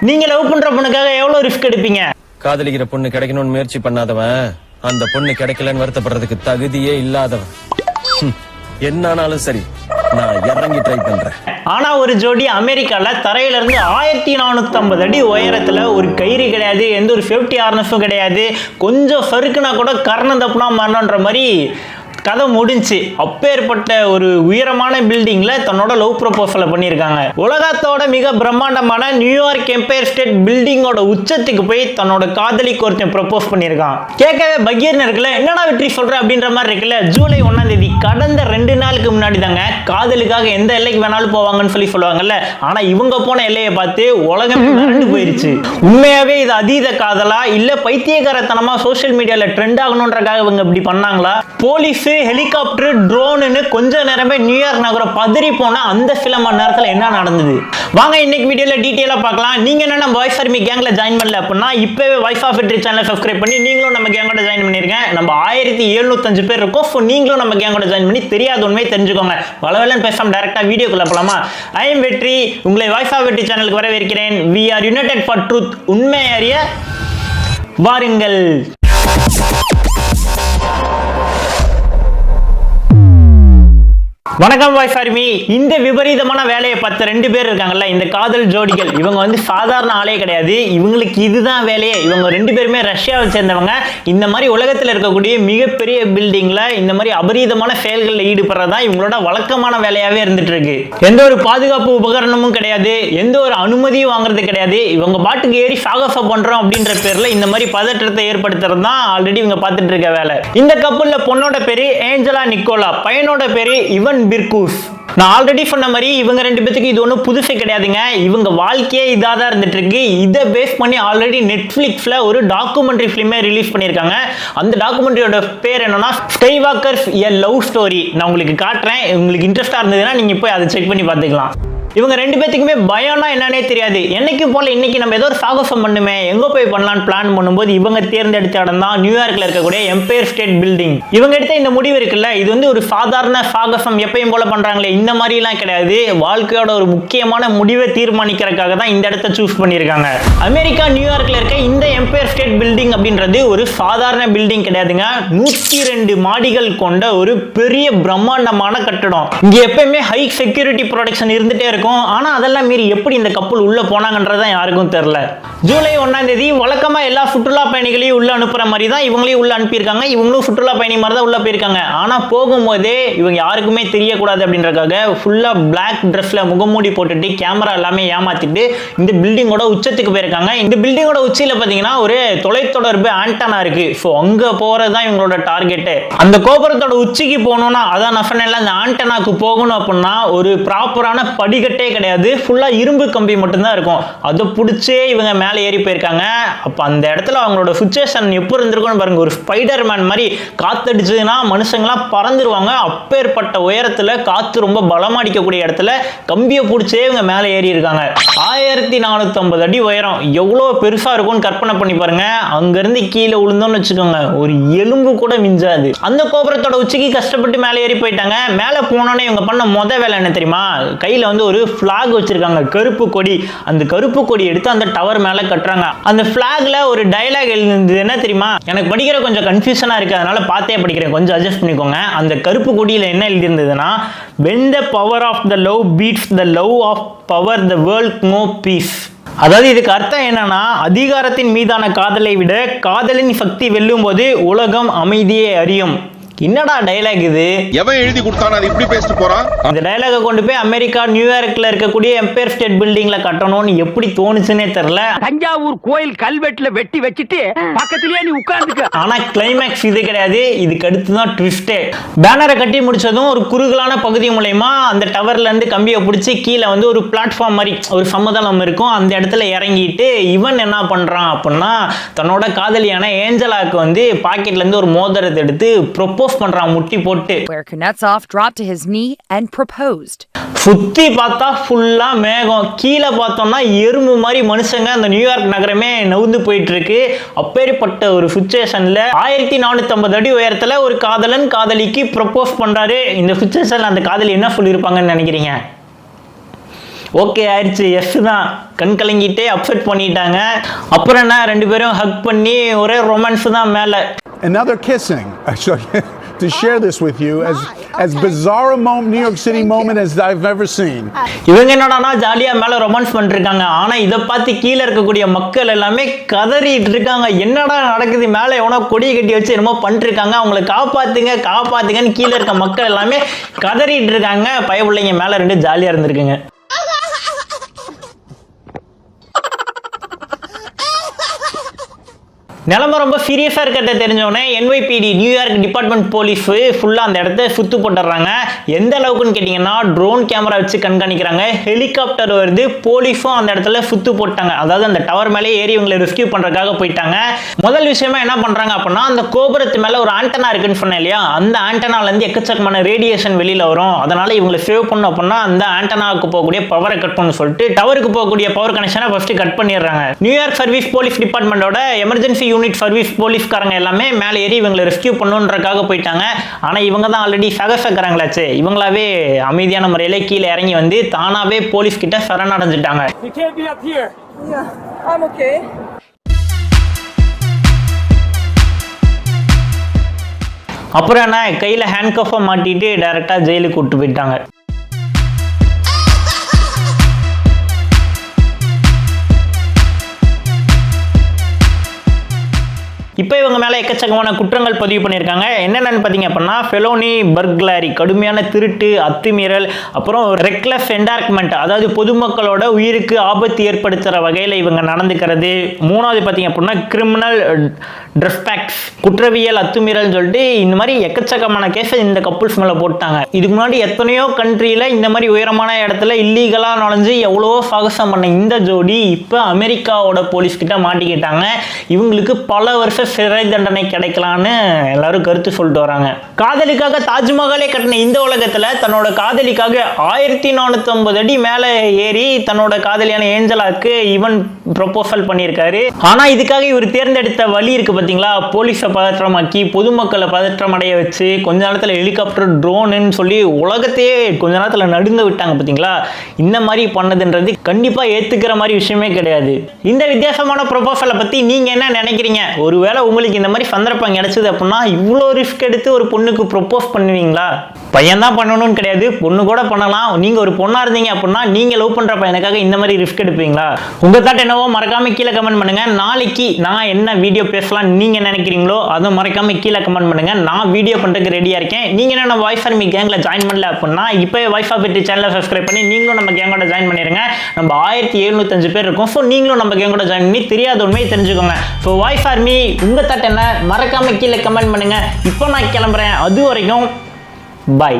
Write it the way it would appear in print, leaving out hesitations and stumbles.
நீங்க லவ் பண்ற பொண்ணுக்காக எவ்வளவு ரிஸ்க் எடுப்பீங்க? காதலிக்கிற பொண்ணு கிடைக்கணும்னு முயற்சி பண்ணாதவன் அந்த பொண்ணு கிடைக்கலன்னு வருத்தப்படுறதுக்கு தகுதியே இல்லாதவன். என்னானாலும் சரி, நான் இறங்கி ட்ரை பண்றேன். ஆனா ஒரு ஜோடி அமெரிக்கால தரையில இருந்து 1450 அடி உயரத்துல ஒரு கயிறு கிடையாது, எந்த ஒரு சேஃப்டி ஹார்னஸும் கிடையாது, கொஞ்சம் சறுக்குனா கூட கர்ணம் தப்புனா மரணன்ற மாதிரி கதை முடிஞ்சு. அப்பேற்பட்ட ஒரு உயரமான பில்டிங்ல தன்னோட லவ் ப்ரொபோசலை பண்ணியிருக்காங்க. உலகத்தோட மிக பிரம்மாண்டமான நியூயார்க் எம்பயர் ஸ்டேட் பில்டிங்கோட உச்சத்துக்கு போய் தன்னோட காதலிக்கு ஒருத்தன் ப்ரொபோஸ் பண்ணியிருக்கான். கேட்கவே பகீர்னு இருக்குல்ல, என்னடா வெற்றி சொல்ற அப்படின்ற மாதிரி இருக்குல்ல. ஜூலை 1ஆம் தேதி கடந்த 2 நாளுக்கு முன்னாடி தாங்க காதலுக்காக எந்த எல்லைக்கு வேணாலும் போவாங்கன்னு சொல்லுவாங்கல்ல. ஆனா இவங்க போன எல்லையை பார்த்து உலகம் மிரண்டு போயிருச்சு. உண்மையாவே இது அதீத காதலா இல்ல பைத்தியகாரத்தனமா சோசியல் மீடியால ட்ரெண்ட் ஆகணும்ன்றக்காக இவங்க இப்படி பண்ணாங்களா? போலீஸ், ஹெலிகாப்டர், ட்ரோன்னு கொஞ்ச நேரமே நியூயார்க் நகரம் பதறி போன அந்த சில மணி நேரத்தில் என்ன நடந்தது வாங்க இன்னைக்கு வீடியோல டீடைலா பார்க்கலாம். நீங்க என்ன நம்ம வாய்ஸ் ஆர்மி கேங்ல ஜாயின் பண்ணல அப்படின்னா இப்பவே வாய்ஸ் ஆஃப் வெற்றி சேனலை சப்ஸ்கிரைப் பண்ணி நீங்களும் நம்ம கேங்கோட ஜாயின் பண்ணிருங்க. நம்ம 1705 பேர் இருக்கோம். ஸோ நீங்களும் நம்ம கேங்கோட ஜாயின் பண்ணி தெரியாத உண்மையை தெரிஞ்சுக்கோங்க. வளவலன்னு பேசாம டைரக்டா வீடியோக்குள்ள போலாமா? ஐ எம் வெற்றி, உங்களை வாய்ஸ் ஆஃப் வெற்றி சேனலுக்கு வரவேற்கிறேன். We are united for truth. உண்மை அறிய வாருங்கள். வணக்கம் வாய்ஸ் ஆர்மி. இந்த விபரீதமான வேலையை பார்த்த 2 பேர் இருக்காங்கல்ல, இந்த காதல் ஜோடிகள், இவங்க சாதாரண ஆளே கிடையாது. இவங்களுக்கு இதுதான் வேலையே. இவங்க 2 பேருமே ரஷ்யாவை சேர்ந்தவங்க. இந்த மாதிரி உலகத்தில் இருக்கக்கூடிய மிகப்பெரிய பில்டிங்ல இந்த மாதிரி அபரீதமான செயல்களில் ஈடுபடுறதா இவங்களோட வழக்கமான வேலையாவே இருந்துட்டு இருக்கு. எந்த ஒரு பாதுகாப்பு உபகரணமும் கிடையாது, எந்த ஒரு அனுமதியும் வாங்குறது கிடையாது. இவங்க பாட்டுக்கு ஏறி சாகசம் பண்றோம் அப்படின்ற பேர்ல இந்த மாதிரி பதற்றத்தை ஏற்படுத்துறது தான் ஆல்ரெடி இவங்க பார்த்துட்டு இருக்க வேலை. இந்த கப்பல்ல பொண்ணோட பேரு ஏஞ்சலா நிக்கோலா, பையனோட பேரு இவன் பிர்கூஸ். நான் ஆல்ரெடி சொன்ன மாதிரி இவங்க 2 பேத்துக்கு இது ஒன்றும் புதுசு கிடையாதுங்க. இவங்க வாழ்க்கையே இதாக தான் இருந்துட்டு இருக்கு. இதை பேஸ் பண்ணி ஆல்ரெடி நெட்ஃபிளிக்ஸ்ல ஒரு டாக்குமெண்ட்ரி ஃபிலிமே ரிலீஸ் பண்ணியிருக்காங்க. அந்த டாக்குமெண்ட்ரியோட பேர் என்னன்னா ஸ்கைவாக்கர்ஸ் எ லவ் ஸ்டோரி. நான் உங்களுக்கு காட்டுறேன். உங்களுக்கு இன்ட்ரெஸ்டா இருந்ததுன்னா நீங்க போய் அதை செக் பண்ணி பார்த்துக்கலாம். இவங்க 2 பேத்துக்குமே பயம்னா என்னன்னே தெரியாது. என்னைக்கு போல இன்னைக்கு நம்ம ஏதோ ஒரு சாகசம் பண்ணுமே, எங்க போய் பண்ணலான்னு பிளான் பண்ணும்போது இவங்க தேர்ந்தெடுத்த இடம் தான் நியூயார்க்ல இருக்கக்கூடிய எம்பயர் ஸ்டேட் பில்டிங். இவங்க எடுத்த இந்த முடிவு இருக்குல்ல, இது ஒரு சாதாரண சாகசம் எப்பயும் போல பண்றாங்களே இந்த மாதிரி எல்லாம் கிடையாது. வாழ்க்கையோட ஒரு முக்கியமான முடிவை தீர்மானிக்கிறதுக்காக தான் இந்த இடத்தை சூஸ் பண்ணியிருக்காங்க. அமெரிக்கா நியூயார்க்ல இருக்க இந்த எம்பயர் ஸ்டேட் பில்டிங் அப்படின்றது ஒரு சாதாரண பில்டிங் கிடையாதுங்க. 102 மாடிகள் கொண்ட ஒரு பெரிய பிரம்மாண்டமான கட்டடம். இங்க எப்பயுமே ஹை செக்யூரிட்டி ப்ரொடெக்ஷன் இருந்துட்டே இருக்கும். ஆனா அதெல்லாம் மீறி எப்படி இந்த கப்பல் உள்ள போனாங்கன்றத யாருக்கும் தெரியல. ஜூலை 1ஆம் தேதி வழக்கமா எல்லா சுற்றுலா பயணிகளையும் உள்ள அனுப்புற மாதிரி தான் இவங்களையும் உள்ள அனுப்பியிருக்காங்க. இவங்களும் சுற்றுலா பயணி மாதிரி தான் உள்ள போயிருக்காங்க. ஆனா போகும்போதே இவங்க யாருக்குமே தெரியக்கூடாது அப்படின்றக்காக ஃபுல்லா பிளாக் ட்ரெஸ்ல முகமூடி போட்டுட்டு கேமரா எல்லாமே ஏமாத்திட்டு இந்த பில்டிங்கோட உச்சத்துக்கு போயிருக்காங்க. இந்த பில்டிங்கோட உச்சியில பாத்தீங்கன்னா ஒரு தொலைத்தொடர்பு ஆண்டனா இருக்கு. ஸோ அங்க போறதுதான் இவங்களோட டார்கெட். அந்த கோபுரத்தோட உச்சிக்கு போகணும்னா அதான் நான் சொன்னேன்ல, அந்த ஆண்டனாக்கு போகணும் அப்படின்னா ஒரு ப்ராப்பரான படிக்கட்டே கிடையாது. ஃபுல்லா இரும்பு கம்பி மட்டும்தான் இருக்கும். அதை பிடிச்சே இவங்க மேலே ஏறி போயிருக்காங்க. அப்ப அந்த இடத்துல அவங்களோட சிச்சுவேஷன் எப்படி இருந்திருக்கும்னு பாருங்க. ஒரு ஸ்பைடர் மேன் மாதிரி காத்தடிச்சதுன்னா மனுஷங்களாம் பறந்துருவாங்க. அப்பேற்பட்ட உயரத்துல காத்து ரொம்ப பலமா அடிக்கக்கூடிய இடத்துல கம்பியை பிடிச்சே இவங்க மேலே ஏறி இருக்காங்க. 1450 அடி உயரம் எவ்வளோ பெருசா இருக்கும்னு கற்பனை பண்ணி பாருங்க. அங்கிருந்து கீழே விழுந்தோம்னு வச்சுக்கோங்க, ஒரு எலும்பு கூட மிஞ்சாது. அந்த கோபுரத்தோட உச்சிக்கு கஷ்டப்பட்டு மேலே ஏறி போயிட்டாங்க. மேலே போனோன்னே இவங்க பண்ண வேலை என்ன தெரியுமா? கையில ஒரு பிளாக் வச்சிருக்காங்க, கருப்பு கொடி. அந்த கருப்பு கொடி எடுத்து அந்த டவர் மேல கட்டுறாங்க. அந்த பிளாக்ல ஒரு டயலாக் எழுதுனது என்ன தெரியுமா? எனக்கு படிக்கிற கொஞ்சம் கன்ஃபியூஷனா இருக்கு, அதனால பார்த்தே படிக்கிறேன், கொஞ்சம் அட்ஜஸ்ட் பண்ணிக்கோங்க. அந்த கருப்பு கொடியில என்ன எழுதியிருந்ததுன்னா, when the power of the love beats the love of power the world no peace. அதாவது இதுக்கு அர்த்தம் என்னன்னா, அதிகாரத்தின் மீதான காதலை விட காதலின் சக்தி வெல்லும் போது உலகம் அமைதியை அறியும். என்னடா டயலாக் இது? எவன் எழுதி கொடுத்தானே அது இப்படி பேசிட்டு போறான்? இந்த டயலாக கொண்டு போய் அமெரிக்கா நியூயார்க்ல இருக்கக்கூடிய எம்பயர் ஸ்டேட் பில்டிங்ல கட்டணும்னு எப்படி தோணுச்சுன்னே தெரியல. தஞ்சாவூர் கோயில் கல்வெட்டுல வெட்டி வச்சிட்டு பக்கத்துலயே நீ உட்கார்ந்துக்க. ஆனா கிளைமேக்ஸ் இது கிடையாது. இதுக்கு அடுத்து தான் ட்விஸ்டே. பேனரை கட்டி முடிச்சதும் ஒரு குறுகலான பகுதி மூலமா அந்த டவர்ல இருந்து கம்பியை பிடிச்சி கீழே ஒரு பிளாட்ஃபார்ம் மாதிரி ஒரு சமதளம் இருக்கும். அந்த இடத்துல இறங்கிட்டு இவன் என்ன பண்றான் அப்படின்னா, தன்னோட காதலியான ஏஞ்சலாக்கு பாக்கெட்ல இருந்து ஒரு மோதிரத்தை எடுத்து ப்ரொபோஸ் பண்றான் முட்டி போட்டு. Where Kuznetsov dropped to his knee and proposed. சுத்தி பார்த்தா ஃபுல்லா மேகம், கீழே பார்த்தோம்னா எறும்பு மாதிரி மனுஷங்க அந்த நியூயார்க் நகரமே நவுந்து போயிட்டு இருக்கு. அப்பேற்பட்ட ஒரு சிச்சுவேஷன்ல 1450 அடி உயரத்துல ஒரு காதலன் காதலிக்கு ப்ரொபோஸ் பண்றாரு. இந்த சிச்சுவேஷன்ல அந்த காதலி என்ன சொல்லியிருப்பாங்கன்னு நினைக்கிறீங்க? ஓகே ஆயிடுச்சு, எஸ் தான். கண் கலங்கிட்டே அப்செட் பண்ணிட்டாங்க. அப்புறம் என்ன, ரெண்டு பேரும் ஹக் பண்ணி ஒரே ரொமான்ஸ் தான் மேல. Another kissing. To share this with you as bizarre a New York City moment as I've ever seen. இவங்க என்னடானா ஜாலியா மேல ரொமான்ஸ் பண்ணிருக்காங்க. ஆனா இத பார்த்து கீழே இருக்கக்கூடிய மக்கள் எல்லாமே கதறிட்டு இருக்காங்க. என்னடா நடக்குது, மேல எவனோ கொடியை கட்டி வச்சு என்னமோ பண்ணிட்டு இருக்காங்க, அவங்களை காப்பாத்துங்க காப்பாத்துங்கன்னு கீழே இருக்க மக்கள் எல்லாமே கதறிட்டு இருக்காங்க. பயப்பிள்ளைங்க மேல ரெண்டு ஜாலியா இருந்திருக்குங்க. நிலைமை ரொம்ப சீரியஸாக இருக்கிறத தெரிஞ்சவொடனே NYPD நியூயார்க் டிபார்ட்மெண்ட் போலீஸ் ஃபுல்லாக அந்த இடத்த சுத்து போட்டுறாங்க. எந்த அளவுக்குன்னு கேட்டிங்கன்னா ட்ரோன் கேமரா வச்சு கண்காணிக்கிறாங்க. ஹெலிகாப்டர் வருது, போலீஸும் அந்த இடத்துல சுத்து போட்டாங்க. அதாவது அந்த டவர் மேலே ஏறி இவங்களை ரெஸ்கியூ பண்ணுறதுக்காக போயிட்டாங்க. முதல் விஷயமா என்ன பண்ணுறாங்க அப்படின்னா, அந்த கோபுரத்து மேலே ஒரு ஆண்டனா இருக்குன்னு சொன்னேன் இல்லையா, அந்த ஆண்டனாலேருந்து எக்கச்சக்கமான ரேடியேஷன் வெளியில் வரும். அதனால் இவங்களை சேவ் பண்ணணும் அப்படின்னா அந்த ஆண்டனாவுக்கு போகக்கூடிய பவரை கட் பண்ணு சொல்லிட்டு டவருக்கு போகக்கூடிய பவர் கனெக்ஷனை ஃபர்ஸ்ட் கட் பண்ணிடுறாங்க. நியூயார்க் சர்வீஸ் போலீஸ் டிபார்ட்மெண்டோட எமர்ஜென்சி யூனிட் சர்வீஸ் போலீஸ்காரங்க எல்லாமே மேலே ஏறி இவங்களை ரெஸ்கியூ பண்ணுன்றதுக்காக போயிட்டாங்க. ஆனால் இவங்க தான் ஆல்ரெடி சகசக்கறாங்களாச்சு. இவங்களாவே அமைதியான முறையில் கீழே இறங்கி வந்து தானாவே போலீஸ் கிட்ட சரணடைஞ்சிட்டாங்க. அப்புறம் என்ன, கையில் ஹேண்ட் கஃபை மாட்டிட்டு டைரக்டா ஜெயிலுக்கு கூட்டு போயிட்டாங்க. இப்போ இவங்க மேலே எக்கச்சக்கமான குற்றங்கள் பதிவு பண்ணியிருக்காங்க. என்னென்னு பார்த்தீங்க அப்படின்னா, ஃபெலோனி, பர்க்லாரி, கடுமையான திருட்டு, அத்துமீறல், அப்புறம் ரெக்லஸ் என்டார்க்மெண்ட், அதாவது பொதுமக்களோட உயிருக்கு ஆபத்து ஏற்படுத்துகிற வகையில் இவங்க நடந்துக்கிறது. மூணாவது பார்த்தீங்க அப்படின்னா கிரிமினல் ட்ரெஸ்பேக்ஸ், குற்றவியல் அத்துமீறல்னு சொல்லிட்டு இந்த மாதிரி எக்கச்சக்கமான கேஸை இந்த கப்புள்ஸ் மேலே போட்டாங்க. இதுக்கு முன்னாடி எத்தனையோ கண்ட்ரியில் இந்த மாதிரி உயரமான இடத்துல இல்லீகலாக நுழைஞ்சு எவ்வளோ சாகசம் பண்ண இந்த ஜோடி இப்போ அமெரிக்காவோட போலீஸ் கிட்ட மாட்டிக்கிட்டாங்க. இவங்களுக்கு பல வருஷம் சிறை தண்டனை கிடைக்கலான்னு எல்லாரும் கருத்து சொல்லிட்டு வராங்க. காதலிக்காக தாஜ்மஹாலே கட்டின இந்த உலகத்துல தன்னோட காதலிக்காக 1450 அடி மேல ஏறி தன்னோட காதலியான ஏஞ்சலாக்கு இவன் ப்ரொபோசல் பண்ணியிருக்காரு. ஆனா இதுக்காக இவர் தேர்ந்தெடுத்த வழி இருக்கு பாத்தீங்களா, போலீஸை பதற்றமாக்கி பொதுமக்களை பதற்றமடைய வச்சு கொஞ்ச நேரத்தில் ஹெலிகாப்டர், ட்ரோனுன்னு சொல்லி உலகத்தையே கொஞ்ச நேரத்தில் நடுங்க விட்டாங்க பாத்தீங்களா. இந்த மாதிரி பண்ணதுன்றது கண்டிப்பா ஏத்துக்கிற மாதிரி விஷயமே கிடையாது. இந்த வித்தியாசமான ப்ரொபோசலை பத்தி நீங்க என்ன நினைக்கிறீங்க? ஒருவேளை உங்களுக்கு இந்த மாதிரி சந்தர்ப்பம் கிடைச்சது அப்படின்னா இவ்வளோ ரிஸ்க் எடுத்து ஒரு பொண்ணுக்கு ப்ரொபோஸ் பண்ணுவீங்களா? பையன் தான் பண்ணணும்னு கிடையாது, பொண்ணு கூட பண்ணலாம். நீங்க ஒரு பொண்ணா இருந்தீங்க அப்படின்னா நீங்க லவ் பண்ற பையனுக்காக இந்த மாதிரி ரிஸ்க் எடுப்பீங்களா? உங்க தாட் என்னவோ மறக்காம கீழே கமெண்ட் பண்ணுங்க. நாளைக்கு நான் என்ன வீடியோ பேசலாம் நீங்க நினைக்கிறீங்களோ அதை மறக்காம கீழே கமெண்ட் பண்ணுங்க. நான் வீடியோ பண்றதுக்கு ரெடியா இருக்கேன். நீங்க என்ன வாய்ஸ் ஆர்மி கேங்ல ஜாயின் பண்ணல அப்படின்னா இப்போ வாய்ஸ் ஆஃப் வெற்றி சேனலை சப்ஸ்கிரைப் பண்ணி நீங்களும் நம்ம கேங்கோட ஜாயின் பண்ணிருங்க. நம்ம 1705 பேர் இருக்கோம். ஸோ நீங்களும் நம்ம கேங்கோட ஜாயின் பண்ணி தெரியாத உண்மையை தெரிஞ்சுக்கோங்க. ஸோ வாய்ஸ் ஆர்மி உங்க தாட் என்ன மறக்காம கீழே கமெண்ட் பண்ணுங்க. இப்போ நான் கிளம்புறேன். அது வரைக்கும் பாய்.